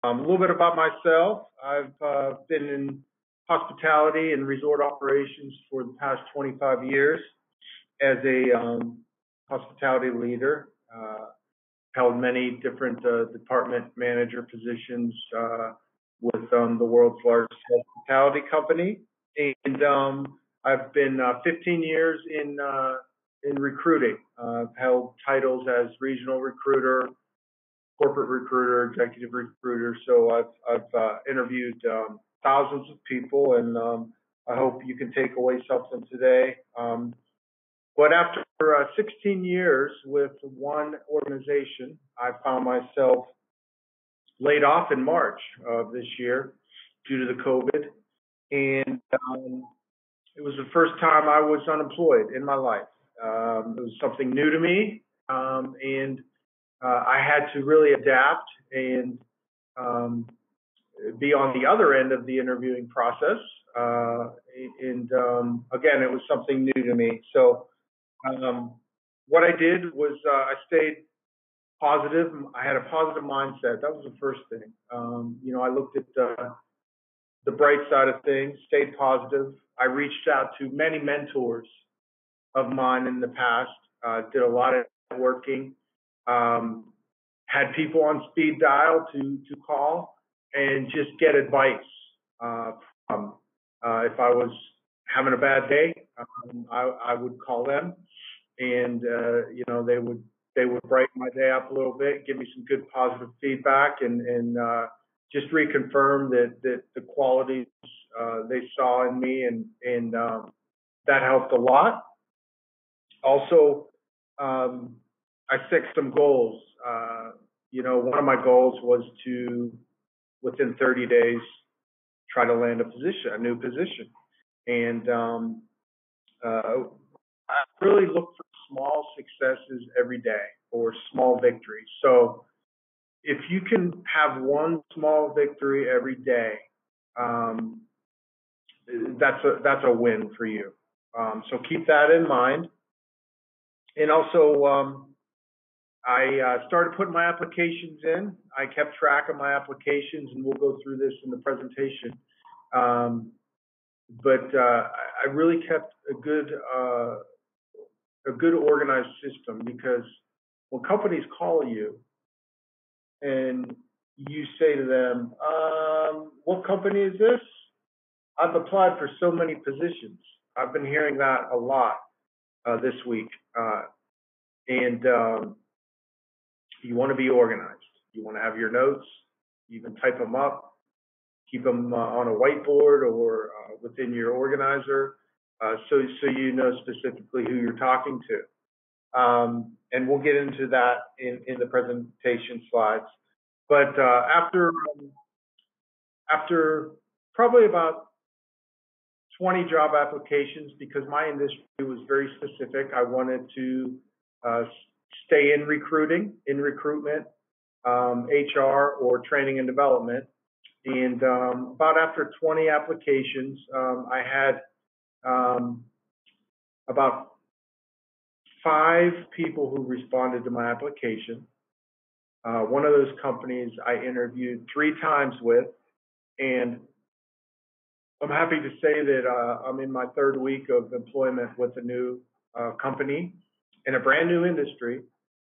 A little bit about myself. I've been in hospitality and resort operations for the past 25 years as a hospitality leader. Held many different department manager positions with the world's largest hospitality company, and I've been 15 years in recruiting. I've held titles as regional recruiter, corporate recruiter, executive recruiter. So I've interviewed thousands of people, and I hope you can take away something today. But after 16 years with one organization, I found myself laid off in March of this year due to the COVID, and it was the first time I was unemployed in my life. It was something new to me, and I had to really adapt and be on the other end of the interviewing process. And again, it was something new to me. So what I did was I stayed positive. I had a positive mindset. That was the first thing. I looked at the bright side of things, stayed positive. I reached out to many mentors of mine in the past, did a lot of networking, had people on speed dial to call and just get advice from. If I was having a bad day, I would call them, and they would brighten my day up a little bit, give me some good positive feedback, and just reconfirm that the qualities they saw in me, and that helped a lot. Also, I set some goals. One of my goals was to, within 30 days, try to land a new position. And I really look for small successes every day or small victories. So if you can have one small victory every day, that's a win for you. So keep that in mind. And also, I started putting my applications in. I kept track of my applications, and we'll go through this in the presentation. But I really kept a good organized system, because when companies call you and you say to them, "What company is this? I've applied for so many positions." I've been hearing that a lot this week, and you want to be organized. You want to have your notes. You can type them up, keep them on a whiteboard or within your organizer, so you know specifically who you're talking to. And we'll get into that in the presentation slides. But after probably about 20 job applications, because my industry was very specific, I wanted to stay in recruitment, HR, or training and development. And about after 20 applications, I had about 5 people who responded to my application. One of those companies I interviewed 3 times with, and I'm happy to say that I'm in my 3rd week of employment with a new company in a brand new industry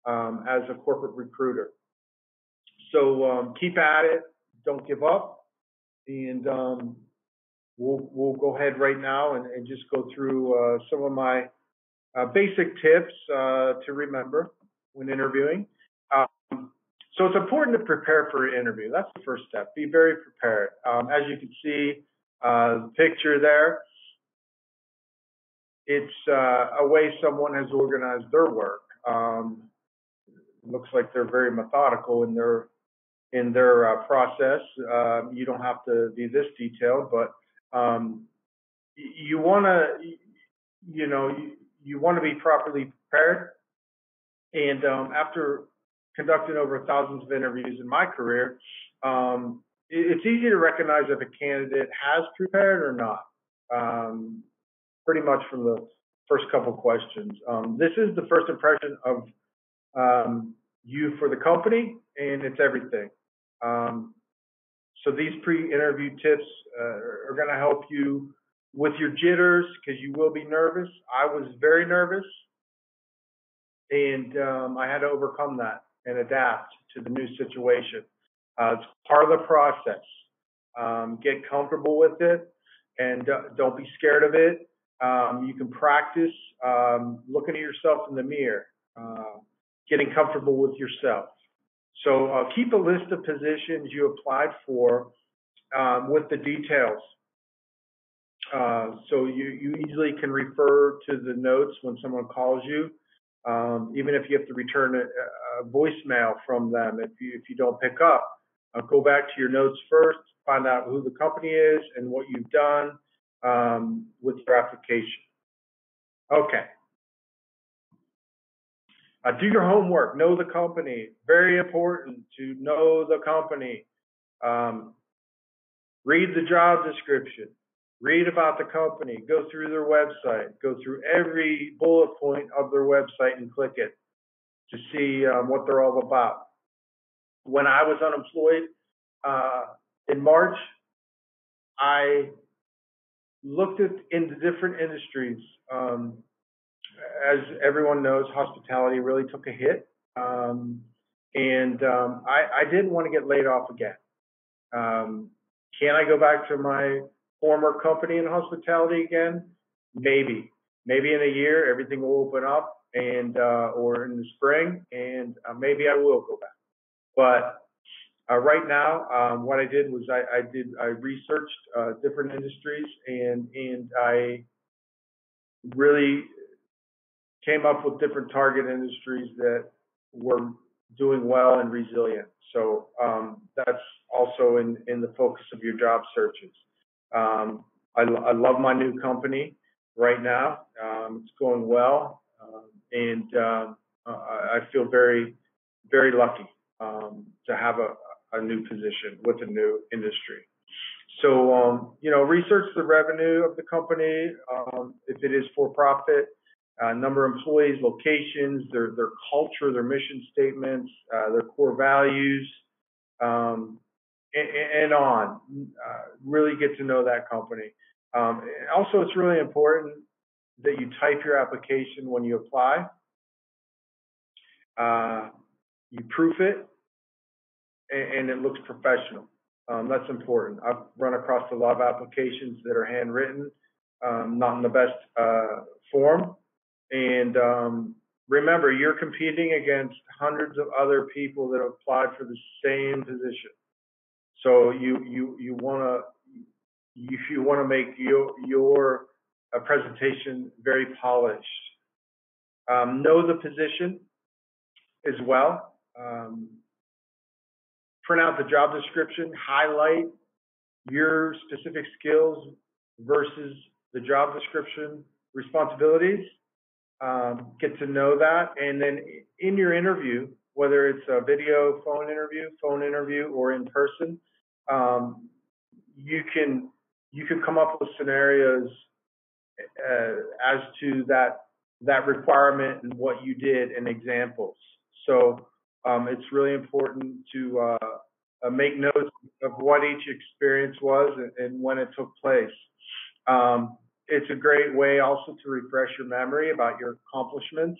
as a corporate recruiter. So keep at it, don't give up, and we'll go ahead right now and just go through some of my basic tips to remember when interviewing. So it's important to prepare for an interview. That's the first step. Be very prepared. As you can see, the picture there, it's a way someone has organized their work. It looks like they're very methodical in their process. You don't have to be this detailed, but you want to be properly prepared. And after conducting over thousands of interviews in my career, it's easy to recognize if a candidate has prepared or not, pretty much from the first couple questions. This is the first impression of you for the company, and it's everything. So these pre-interview tips are going to help you with your jitters because you will be nervous. I was very nervous, and I had to overcome that and adapt to the new situation. It's part of the process. Get comfortable with it, and don't be scared of it. You can practice looking at yourself in the mirror, getting comfortable with yourself. So keep a list of positions you applied for with the details. So you easily can refer to the notes when someone calls you, even if you have to return a voicemail from them if you don't pick up. Go back to your notes first, find out who the company is and what you've done with your application. Okay. Do your homework. Know the company. Very important to know the company. Read the job description. Read about the company. Go through their website. Go through every bullet point of their website and click it to see what they're all about. When I was unemployed in March, I looked into different industries. As everyone knows, hospitality really took a hit. I didn't want to get laid off again. Can I go back to my former company in hospitality again? Maybe. Maybe in a year, everything will open up, and or in the spring, and maybe I will go back. But right now, what I did was I researched different industries, and I really came up with different target industries that were doing well and resilient. So that's also in the focus of your job searches. I love my new company right now. It's going well, and I feel very, very lucky to have a new position with a new industry. So, research the revenue of the company, if it is for profit, number of employees, locations, their culture, their mission statements, their core values, and on. Really get to know that company. Also, it's really important that you type your application when you apply. You proof it, and it looks professional. That's important. I've run across a lot of applications that are handwritten, not in the best form. And remember, you're competing against hundreds of other people that have applied for the same position. So you want to make your presentation very polished. Know the position as well. Print out the job description. Highlight your specific skills versus the job description responsibilities. Get to know that, and then in your interview, whether it's a video phone interview, or in person, you can come up with scenarios as to that requirement and what you did and examples. So it's really important to make notes of what each experience was and when it took place. It's a great way also to refresh your memory about your accomplishments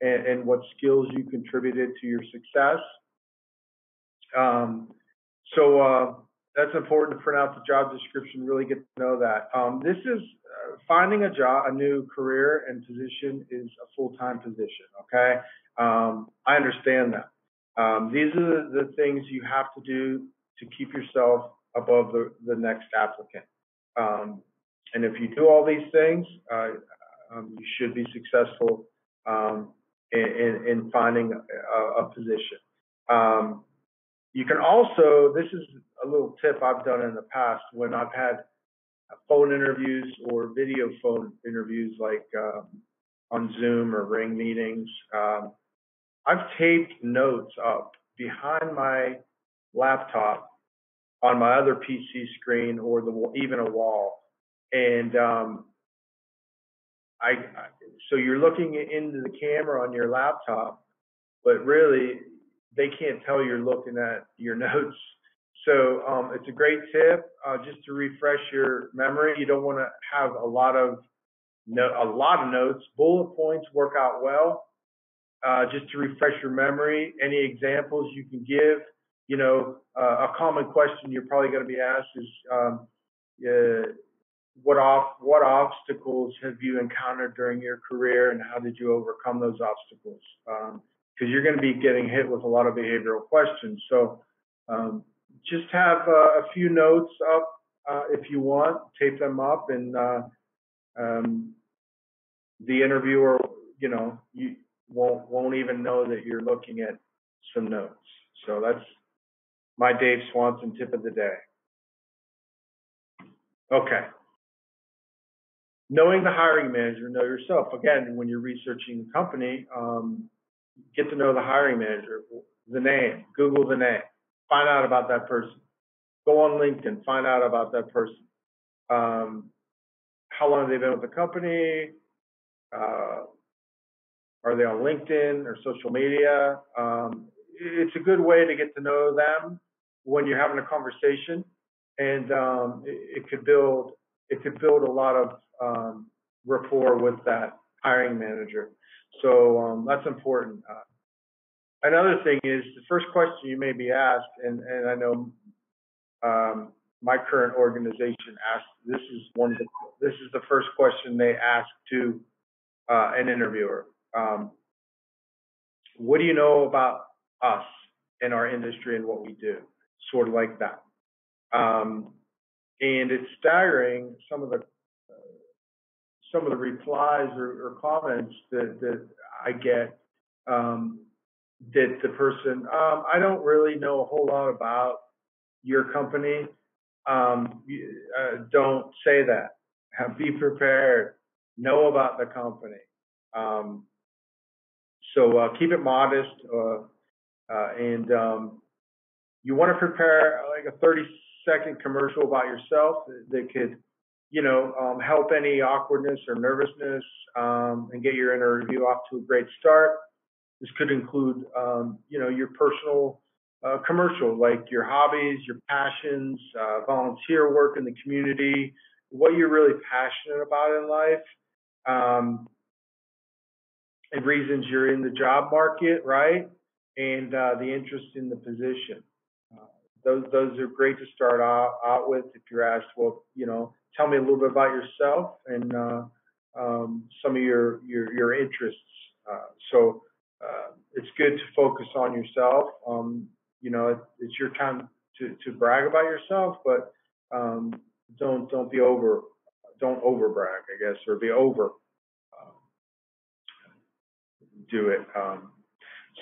and what skills you contributed to your success. So that's important to print out the job description, really get to know that. This is finding a new career and position is a full-time position, okay? I understand that. These are the things you have to do to keep yourself above the next applicant. And if you do all these things, you should be successful in finding a position. You can also, this is a little tip I've done in the past when I've had phone interviews or video phone interviews like on Zoom or Ring meetings. I've taped notes up behind my laptop on my other PC screen or even a wall. And so you're looking into the camera on your laptop, but really they can't tell you're looking at your notes. So it's a great tip. Just to refresh your memory, you don't want to have a lot of notes. Bullet points work out well. Just to refresh your memory, any examples you can give. A common question you're probably going to be asked is, what obstacles have you encountered during your career, and how did you overcome those obstacles? Because you're going to be getting hit with a lot of behavioral questions. So just have a few notes up if you want, tape them up, and the interviewer, you won't even know that you're looking at some notes. So that's my Dave Swanson tip of the day. Okay. Knowing the hiring manager, know yourself. Again, when you're researching a company, get to know the hiring manager, the name, Google the name, find out about that person. Go on LinkedIn, find out about that person. How long have they been with the company? Are they on LinkedIn or social media? It's a good way to get to know them when you're having a conversation, and it could build a lot of rapport with that hiring manager. So that's important. Another thing is the first question you may be asked, and I know my current organization asked. This is the first question they ask to an interviewer. What do you know about us and our industry and what we do? Sort of like that. And it's staggering some of the replies or comments that I get, that the person, I don't really know a whole lot about your company. Don't say that. Be prepared. Know about the company. So keep it modest, and you want to prepare like a 30-second commercial about yourself that could, help any awkwardness or nervousness, and get your interview off to a great start. This could include, your personal commercial, like your hobbies, your passions, volunteer work in the community, what you're really passionate about in life, and reasons you're in the job market, right? And the interest in the position. Those are great to start out with. If you're asked, well, tell me a little bit about yourself and some of your interests. So it's good to focus on yourself. It's your time to brag about yourself, but don't over brag, I guess, or be over do it.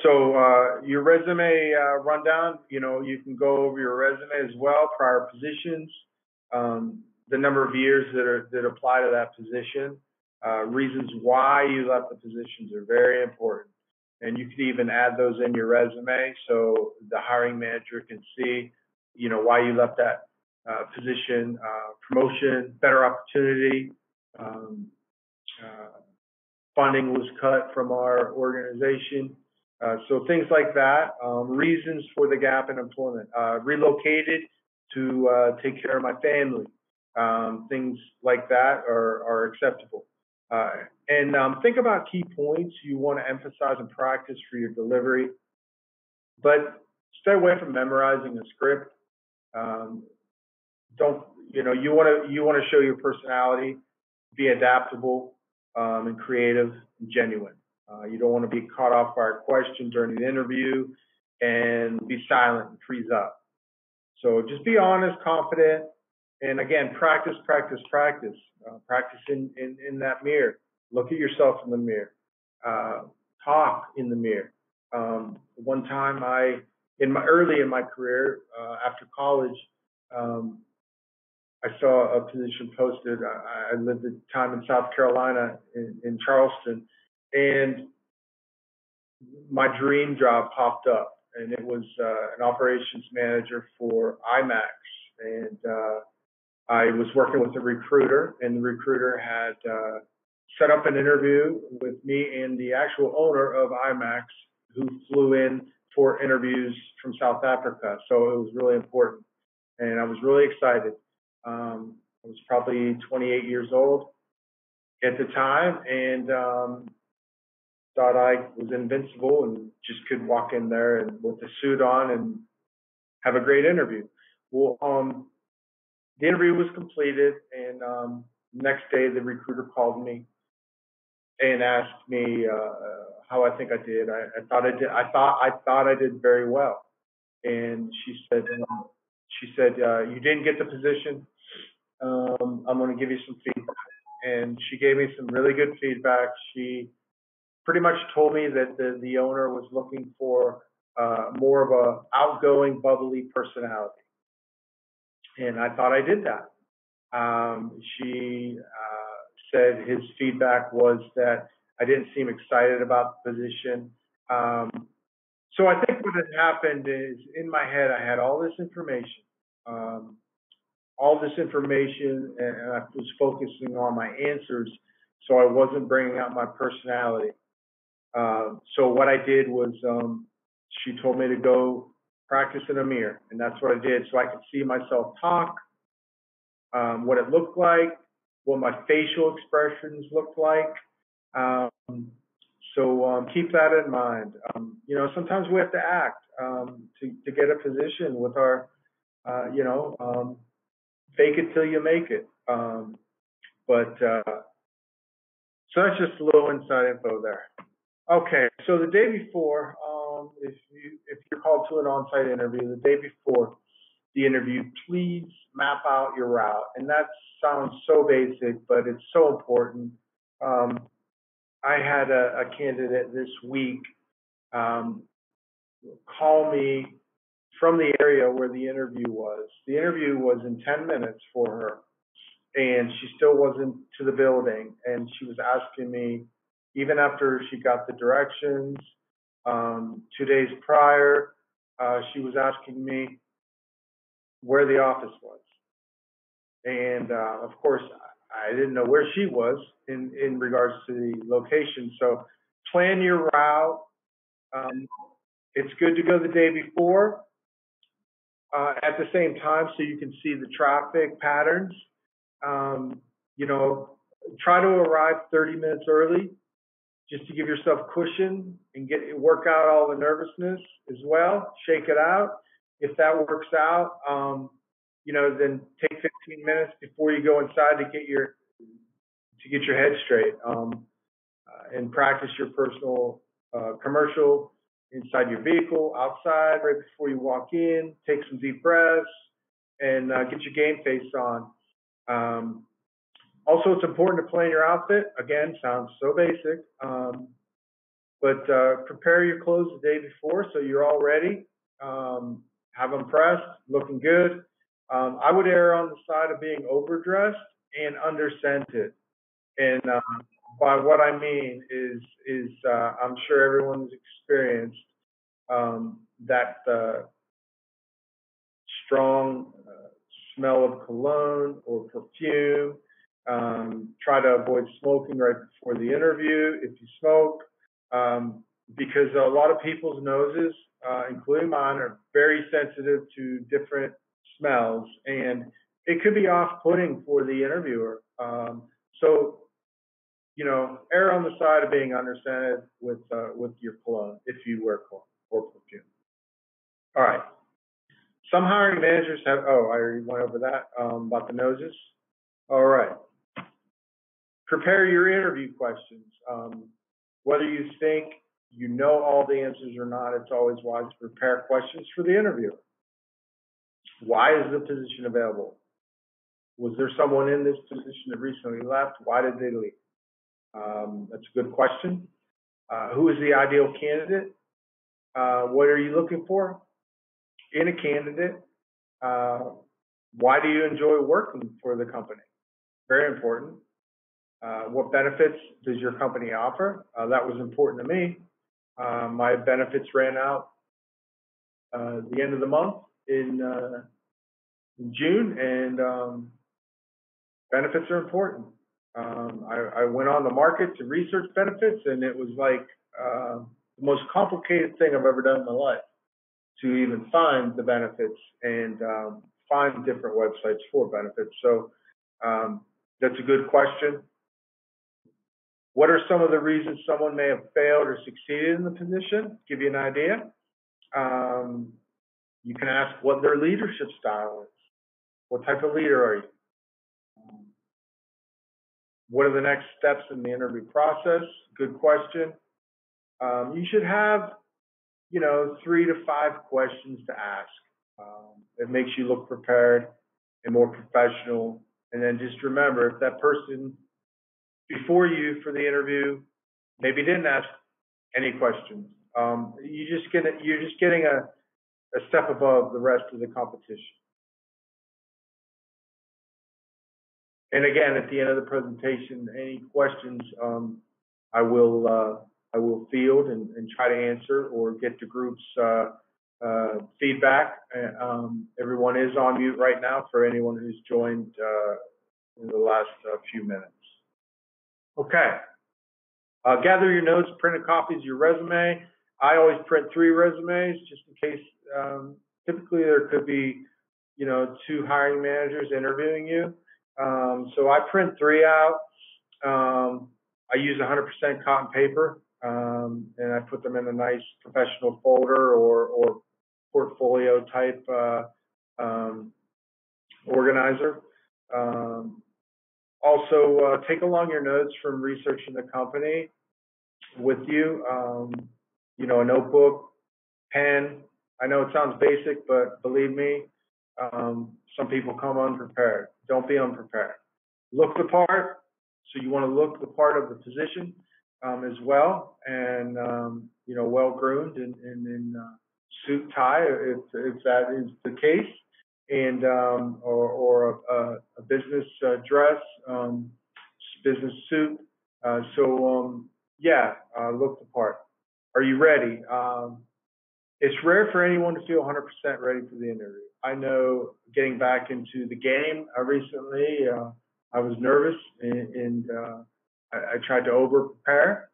So your resume rundown, you can go over your resume as well, prior positions, the number of years that apply to that position, reasons why you left the positions are very important. And you could even add those in your resume so the hiring manager can see, why you left that position, promotion, better opportunity, funding was cut from our organization. So things like that, reasons for the gap in employment, relocated to take care of my family, things like that are acceptable. And think about key points you want to emphasize and practice for your delivery, but stay away from memorizing a script. You want to show your personality, be adaptable, and creative and genuine. You don't want to be caught off by a question during the interview and be silent and freeze up. So just be honest, confident, and again, practice. Practice in that mirror. Look at yourself in the mirror. Talk in the mirror. One time early in my career, after college, I saw a position posted. I lived at the time in South Carolina in Charleston, and my dream job popped up, and it was an operations manager for IMAX. And I was working with a recruiter, and the recruiter had set up an interview with me and the actual owner of IMAX, who flew in for interviews from South Africa. So it was really important. and I was really excited. I was probably 28 years old at the time, and thought I was invincible and just could walk in there and with a suit on and have a great interview. Well, the interview was completed, and next day the recruiter called me and asked me how I think I did. I thought I did. I thought I did very well. And she said, you didn't get the position. I'm going to give you some feedback. And she gave me some really good feedback. She pretty much told me that the owner was looking for more of a outgoing, bubbly personality. And I thought I did that. She said his feedback was that I didn't seem excited about the position. So I think what had happened is in my head, I had all this information, and I was focusing on my answers, so I wasn't bringing out my personality. So what I did was she told me to go practice in a mirror, and that's what I did, so I could see myself talk, what it looked like, what my facial expressions looked like. So keep that in mind. Sometimes we have to act to get a position with our, fake it till you make it. So that's just a little inside info there. Okay, so the day before, if you're called to an on-site interview, the day before the interview, please map out your route. And that sounds so basic, but it's so important. I had a candidate this week call me from the area where the interview was. The interview was in 10 minutes for her, and she still wasn't to the building. And she was asking me, even after she got the directions, 2 days prior, she was asking me where the office was. And of course, I didn't know where she was in regards to the location. So plan your route. It's good to go the day before at the same time so you can see the traffic patterns. Try to arrive 30 minutes early just to give yourself cushion and work out all the nervousness as well. Shake it out. If that works out, then take 15 minutes before you go inside to get your head straight and practice your personal commercial inside your vehicle, outside, right before you walk in. Take some deep breaths and get your game face on. Also, it's important to plan your outfit. Again, sounds so basic, but prepare your clothes the day before so you're all ready. Have them pressed, looking good. I would err on the side of being overdressed and underscented. And by what I mean is I'm sure everyone's experienced that strong smell of cologne or perfume. Try to avoid smoking right before the interview if you smoke, because a lot of people's noses, including mine, are very sensitive to different smells, and it could be off-putting for the interviewer. So, err on the side of being underscented with your cologne if you wear cologne or perfume. All right. Some hiring managers have. Oh, I already went over that about the noses. All right. Prepare your interview questions. Whether you think you know all the answers or not, it's always wise to prepare questions for the interviewer. Why is the position available? Was there someone in this position that recently left? Why did they leave? That's a good question. Who is the ideal candidate? What are you looking for in a candidate? Why do you enjoy working for the company? Very important. What benefits does your company offer? That was important to me. My benefits ran out the end of the month in June, and benefits are important. I went on the market to research benefits, and it was like the most complicated thing I've ever done in my life to even find the benefits. And find different websites for benefits. So that's a good question. What are some of the reasons someone may have failed or succeeded in the position? Give you an idea. You can ask what their leadership style is. What type of leader are you? What are the next steps in the interview process? Good question. You should have, 3 to 5 questions to ask. It makes you look prepared and more professional. And then just remember, if that person before you for the interview maybe didn't ask any questions, you're just getting a step above the rest of the competition. And again, at the end of the presentation, any questions I will field and try to answer or get the group's feedback. Everyone is on mute right now for anyone who's joined in the last few minutes. Okay. Gather your notes, print copies of your resume. I always print 3 resumes just in case. Typically, there could be, 2 hiring managers interviewing you. So I print 3 out. I use 100% cotton paper, and I put them in a nice professional folder or portfolio type organizer. Also, take along your notes from researching the company with you. A notebook, pen. I know it sounds basic, but believe me, some people come unprepared. Don't be unprepared. Look the part. So you want to look the part of the position as well, and well groomed and in suit tie if that is the case, and or a business dress, business suit. Look the part. Are you ready? It's rare for anyone to feel 100% ready for the interview. I know getting back into the game recently, I was nervous and I tried to over prepare,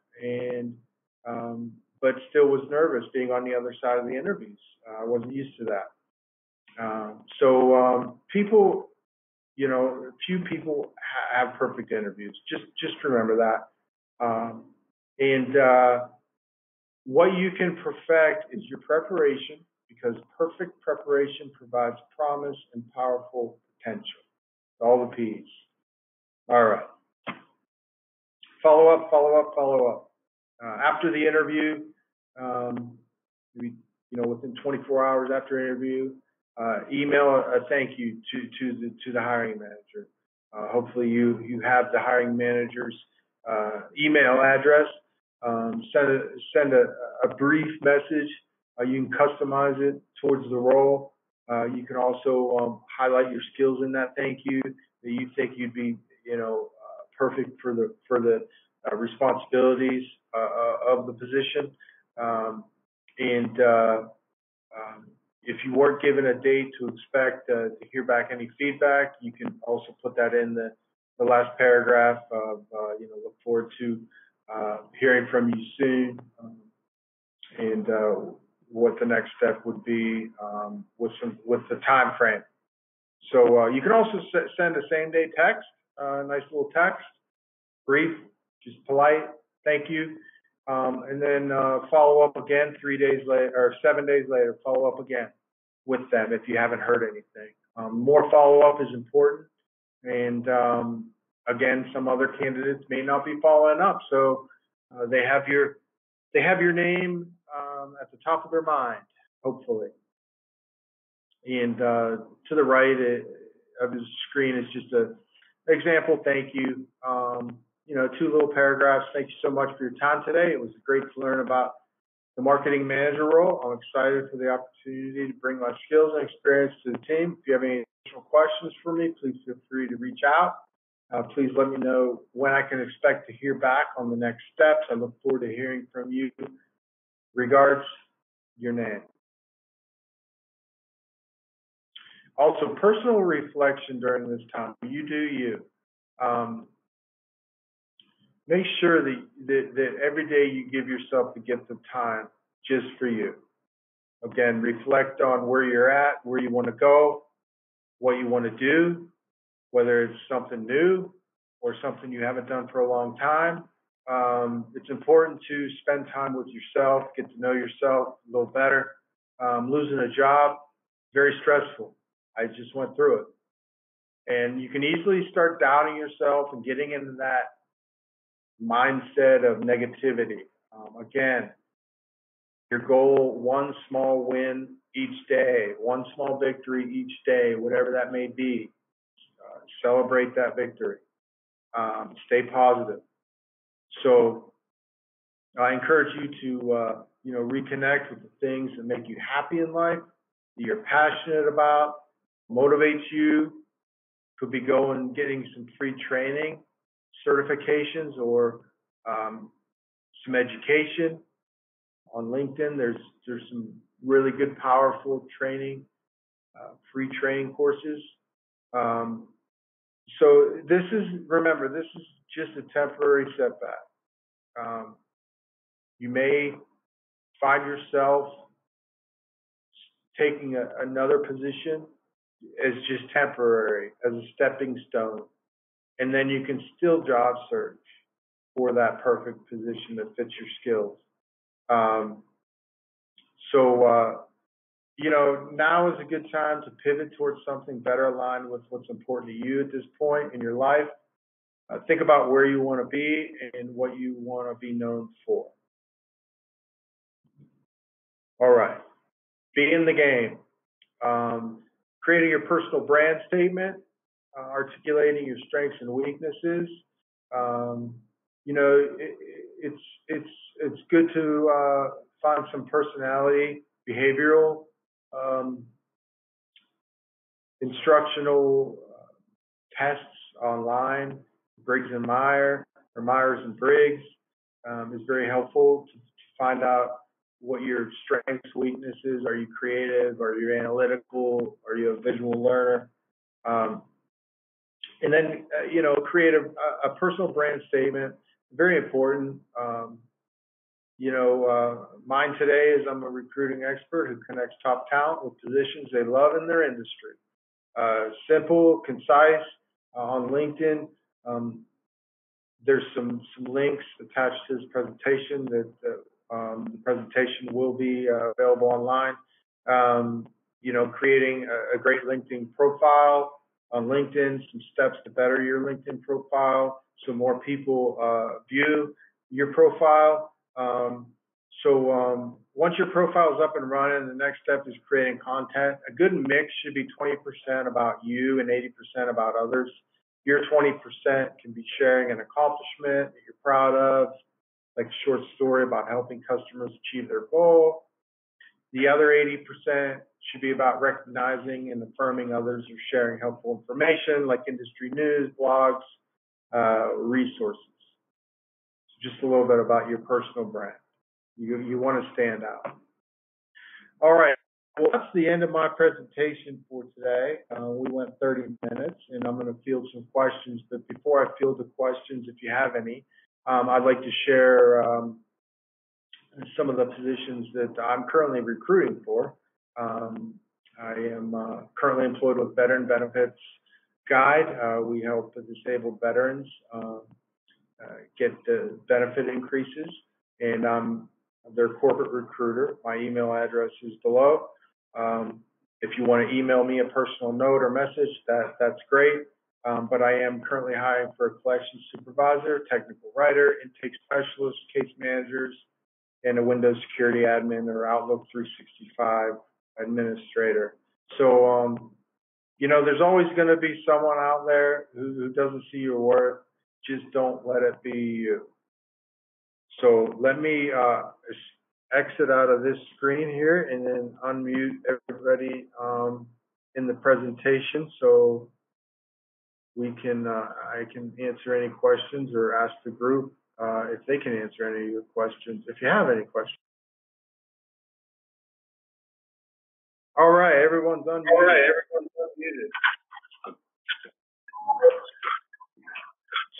but still was nervous being on the other side of the interviews. I wasn't used to that. People, few people have perfect interviews. Just remember that. What you can perfect is your preparation, because perfect preparation provides promise and powerful potential. All the P's. All right. Follow up. After the interview, within 24 hours after interview, email a thank you to the hiring manager. Hopefully you have the hiring manager's email address. Send a brief message. You can customize it towards the role. You can also highlight your skills in that thank you that you think you'd be, perfect for the responsibilities of the position. If you weren't given a date to expect to hear back any feedback, you can also put that in the last paragraph of, look forward to hearing from you soon, and what the next step would be with the time frame. So you can also send a same-day text, a nice little text, brief, just polite, thank you, and then follow up again 3 days later or 7 days later. Follow up again with them if you haven't heard anything. More follow-up is important, and again, some other candidates may not be following up, so they have your name at the top of their mind, hopefully. And to the right of the screen is just an example. Thank you. 2 little paragraphs. Thank you so much for your time today. It was great to learn about the marketing manager role. I'm excited for the opportunity to bring my skills and experience to the team. If you have any additional questions for me, please feel free to reach out. Please let me know when I can expect to hear back on the next steps. I look forward to hearing from you. Regards, your name. Also, personal reflection during this time. You do you. Make sure that every day you give yourself the gift of time just for you. Again, reflect on where you're at, where you want to go, what you want to do, whether it's something new or something you haven't done for a long time. It's important to spend time with yourself, get to know yourself a little better. Losing a job, very stressful. I just went through it. And you can easily start doubting yourself and getting into that mindset of negativity. Again, your goal, one small win each day, one small victory each day, whatever that may be. Celebrate that victory. Stay positive. So I encourage you to, reconnect with the things that make you happy in life, that you're passionate about, motivates you. Could be getting some free training, certifications, or some education on LinkedIn. There's some really good, powerful training, free training courses. So remember, this is just a temporary setback. You may find yourself taking another position as just temporary, as a stepping stone. And then you can still job search for that perfect position that fits your skills. Now is a good time to pivot towards something better aligned with what's important to you at this point in your life. Think about where you want to be and what you want to be known for. All right. Be in the game. Creating your personal brand statement, articulating your strengths and weaknesses. It's good to find some personality, behavioral, instructional tests online. Briggs and Myers or Myers and Briggs is very helpful to find out what your strengths, weaknesses. Are you creative? Are you analytical? Are you a visual learner? And then, create a personal brand statement. Very important. Mine today is I'm a recruiting expert who connects top talent with positions they love in their industry. Simple, concise. On LinkedIn, there's some links attached to this presentation that the presentation will be available online. Creating a great LinkedIn profile on LinkedIn, some steps to better your LinkedIn profile so more people view your profile. Once your profile is up and running, the next step is creating content. A good mix should be 20% about you and 80% about others. Your 20% can be sharing an accomplishment that you're proud of, like a short story about helping customers achieve their goal. The other 80% should be about recognizing and affirming others who are sharing helpful information like industry news, blogs, resources. So just a little bit about your personal brand. You want to stand out. All right. Well, that's the end of my presentation for today. We went 30 minutes, and I'm going to field some questions. But before I field the questions, if you have any, I'd like to share some of the positions that I'm currently recruiting for. I am currently employed with Veteran Benefits Guide. We help the disabled veterans get the benefit increases, and I'm their corporate recruiter. My email address is below. If you want to email me a personal note or message, that's great. But I am currently hiring for a collections supervisor, technical writer, intake specialist, case managers, and a Windows security admin or Outlook 365 administrator. So, there's always going to be someone out there who doesn't see your work. Just don't let it be you. So let me exit out of this screen here and then unmute everybody in the presentation so we can I can answer any questions or ask the group if they can answer any of your questions, if you have any questions. All right, everyone's unmuted.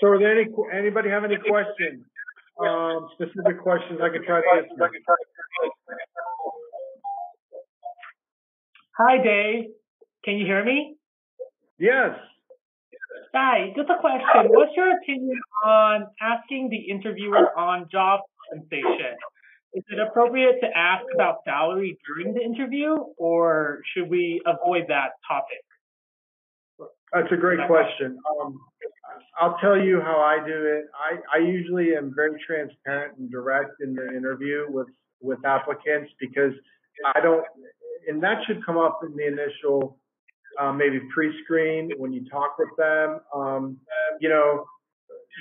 So are there anybody have any questions? Specific questions I can try to answer. Hi, Dave. Can you hear me? Yes. Hi, just a question. What's your opinion on asking the interviewer on job compensation? Is it appropriate to ask about salary during the interview, or should we avoid that topic? That's a great question. I'll tell you how I do it. I usually am very transparent and direct in the interview with applicants because I don't, and that should come up in the initial maybe pre-screen when you talk with them. You know,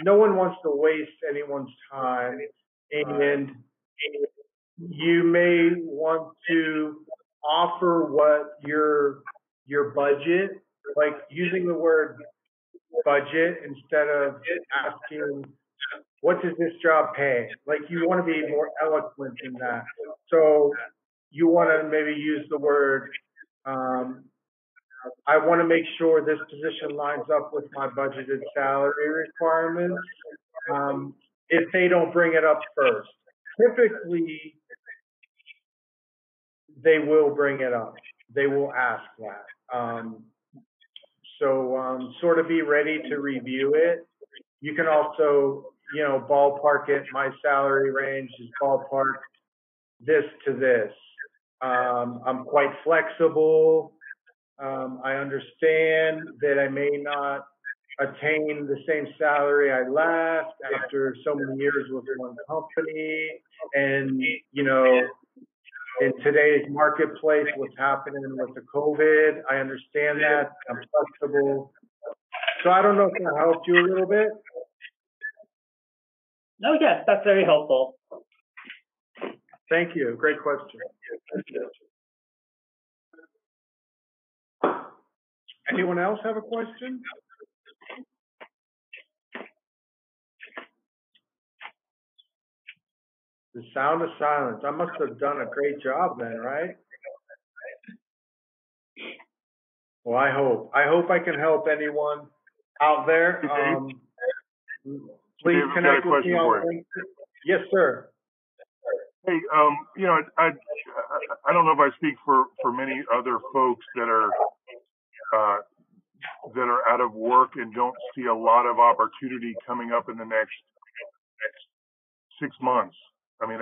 no one wants to waste anyone's time, and you may want to offer what your budget, like using the word budget instead of asking what does this job pay? Like you want to be more eloquent in that. So you want to maybe use the word um, I want to make sure this position lines up with my budgeted salary requirements. If they don't bring it up first, typically they will bring it up. They will ask that. Sort of be ready to review it. You can also, ballpark it. My salary range is ballpark this to this. I'm quite flexible. I understand that I may not attain the same salary I left after so many years with one company. And, in today's marketplace, what's happening with the COVID, I understand that. I'm flexible. So I don't know if that helped you a little bit. No, yes, that's very helpful. Thank you. Great question. Anyone else have a question? The sound of silence. I must have done a great job then, right? Well, I hope. I hope I can help anyone out there. Please connect with me on LinkedIn. Yes, sir. Hey, I don't know if I speak for many other folks that are out of work and don't see a lot of opportunity coming up in the next 6 months. I mean,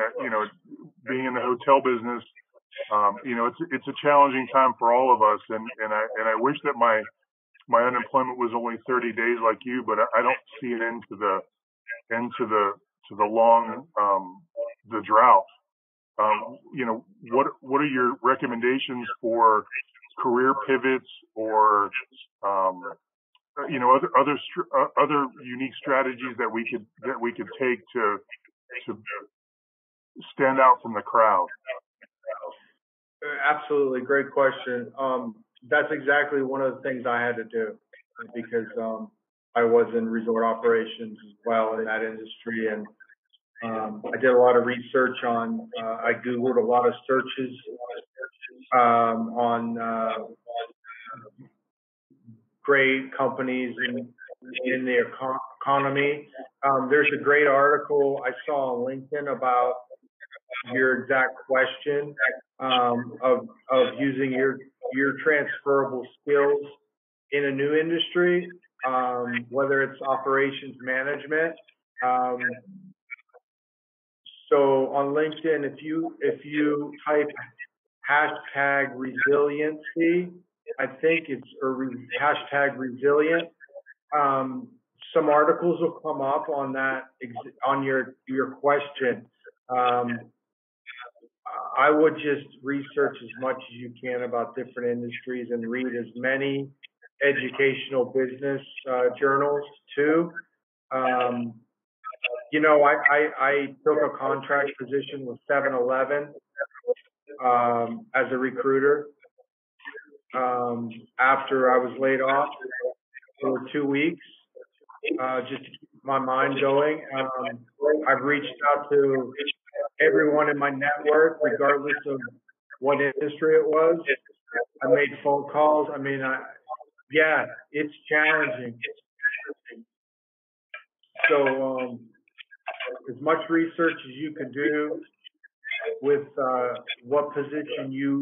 being in the hotel business, it's a challenging time for all of us, and I wish that my unemployment was only 30 days like you, but I don't see it into the long the drought. What are your recommendations for career pivots or other unique strategies that we could take to stand out from the crowd? Absolutely, great question. That's exactly one of the things I had to do because I was in resort operations as well in that industry, and I did a lot of research on. I googled a lot of searches on great companies in the economy. There's a great article I saw on LinkedIn about your exact question of using your transferable skills in a new industry, whether it's operations management. So on LinkedIn, if you type hashtag resiliency, I think it's or hashtag resilient. Some articles will come up on that on your question. I would just research as much as you can about different industries and read as many educational business journals too. I took a contract position with 7-Eleven as a recruiter after I was laid off for 2 weeks, just to keep my mind going. I've reached out to everyone in my network, regardless of what industry it was. I made phone calls. I mean, it's challenging. So as much research as you can do with what position you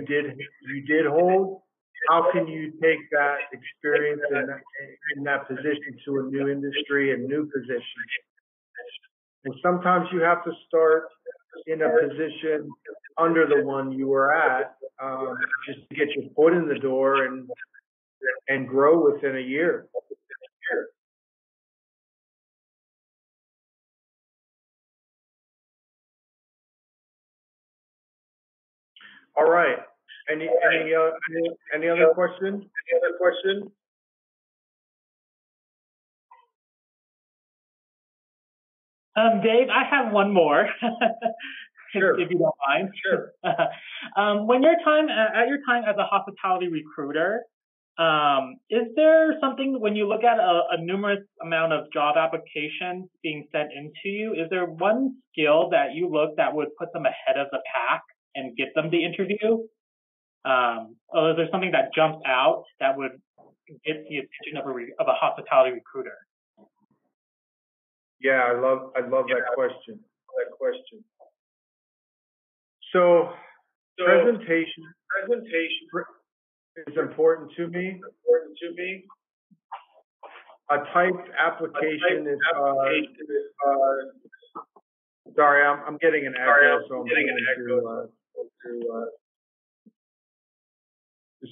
did hold, how can you take that experience in that position to a new industry and new position? And sometimes you have to start in a position under the one you were at, just to get your foot in the door and grow within a year. All right. Any other questions? Dave, I have one more, Sure. if you don't mind. Sure. When at your time as a hospitality recruiter, is there something when you look at a numerous amount of job applications being sent into you? Is there one skill that you look that would put them ahead of the pack and get them the interview? Or is there something that jumps out that would get the attention of a hospitality recruiter? Yeah, I love that question. So presentation is important to me. A typed application is sorry, I'm getting an echo, so I'm getting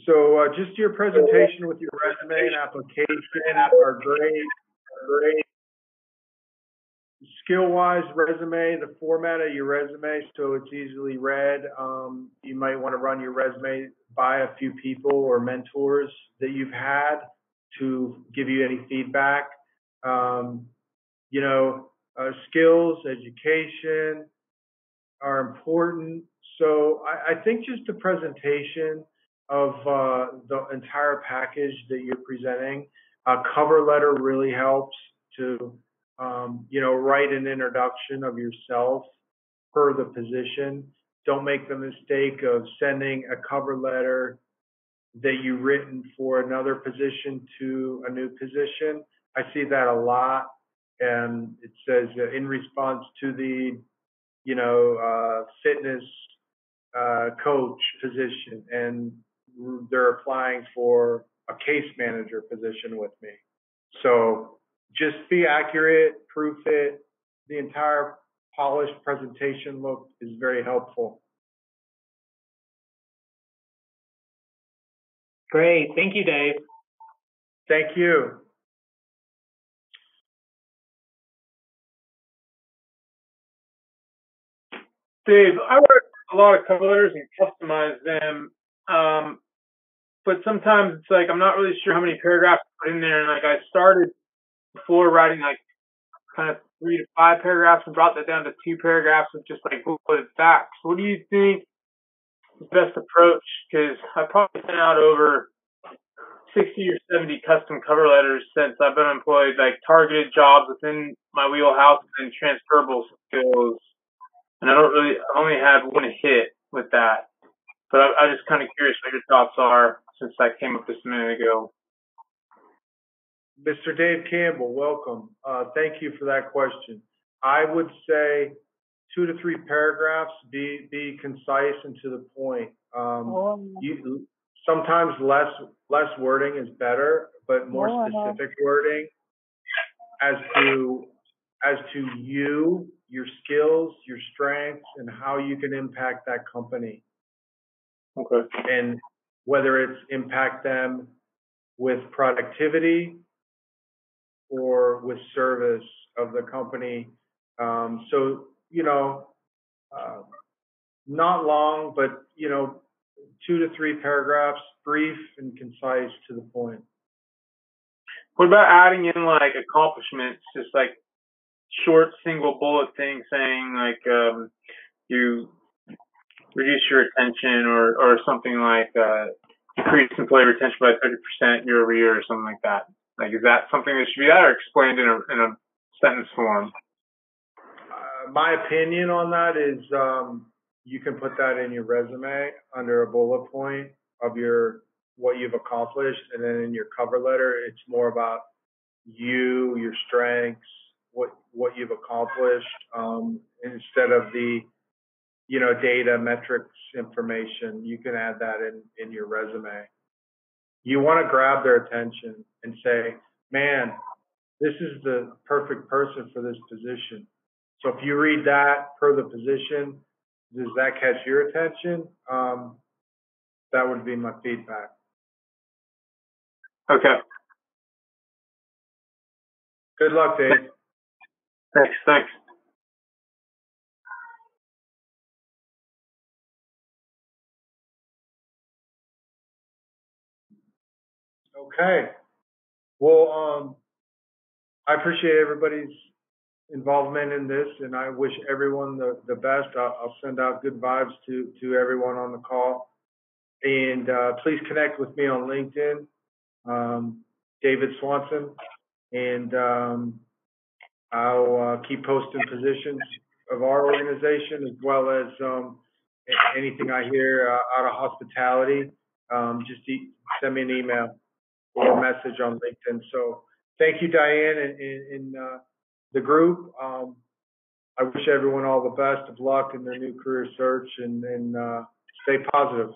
so just your presentation with your resume and application are great. Skill-wise, resume, the format of your resume, so it's easily read. You might want to run your resume by a few people or mentors that you've had to give you any feedback. Skills, education are important. So I think just the presentation of the entire package that you're presenting, a cover letter really helps to write an introduction of yourself per the position. Don't make the mistake of sending a cover letter that you've written for another position to a new position. I see that a lot, and it says in response to the fitness coach position, and they're applying for a case manager position with me. So just be accurate, proof it. The entire polished presentation look is very helpful. Great. Thank you, Dave. Thank you. Dave, I write a lot of cover letters and customize them. But sometimes it's like I'm not really sure how many paragraphs to put in there. And like I started before writing like kind of 3 to 5 paragraphs and brought that down to 2 paragraphs with just like bullet facts. What do you think is the best approach? Because I probably sent out over 60 or 70 custom cover letters since I've been employed, like targeted jobs within my wheelhouse and transferable skills. And I only had one hit with that. But I'm just kind of curious what your thoughts are since that came up just a minute ago. Mr. Dave Campbell, welcome. Thank you for that question. I would say 2 to 3 paragraphs, be concise and to the point. Sometimes less wording is better, but more specific wording as to you, your skills, your strengths, and how you can impact that company. Okay. And whether it's impact them with productivity or with service of the company. Not long, but 2 to 3 paragraphs, brief and concise to the point. What about adding in like accomplishments, just like short single bullet thing saying like you reduce your retention or something like increase employee retention by 30% year over year or something like that? Like, is that something that should be that or explained in a sentence form? My opinion on that is you can put that in your resume under a bullet point of what you've accomplished, and then in your cover letter, it's more about you, your strengths, what you've accomplished, instead of the data metrics information. You can add that in your resume. you want to grab their attention and say, man, this is the perfect person for this position. So if you read that per the position, does that catch your attention? That would be my feedback. Okay. Good luck, Dave. Thanks. Okay. Well, I appreciate everybody's involvement in this, and I wish everyone the best. I'll send out good vibes to everyone on the call. And please connect with me on LinkedIn, David Swanson, and I'll keep posting positions of our organization as well as anything I hear out of hospitality. Just send me an email or a message on LinkedIn. So thank you, Diane, and the group. I wish everyone all the best of luck in their new career search, and stay positive.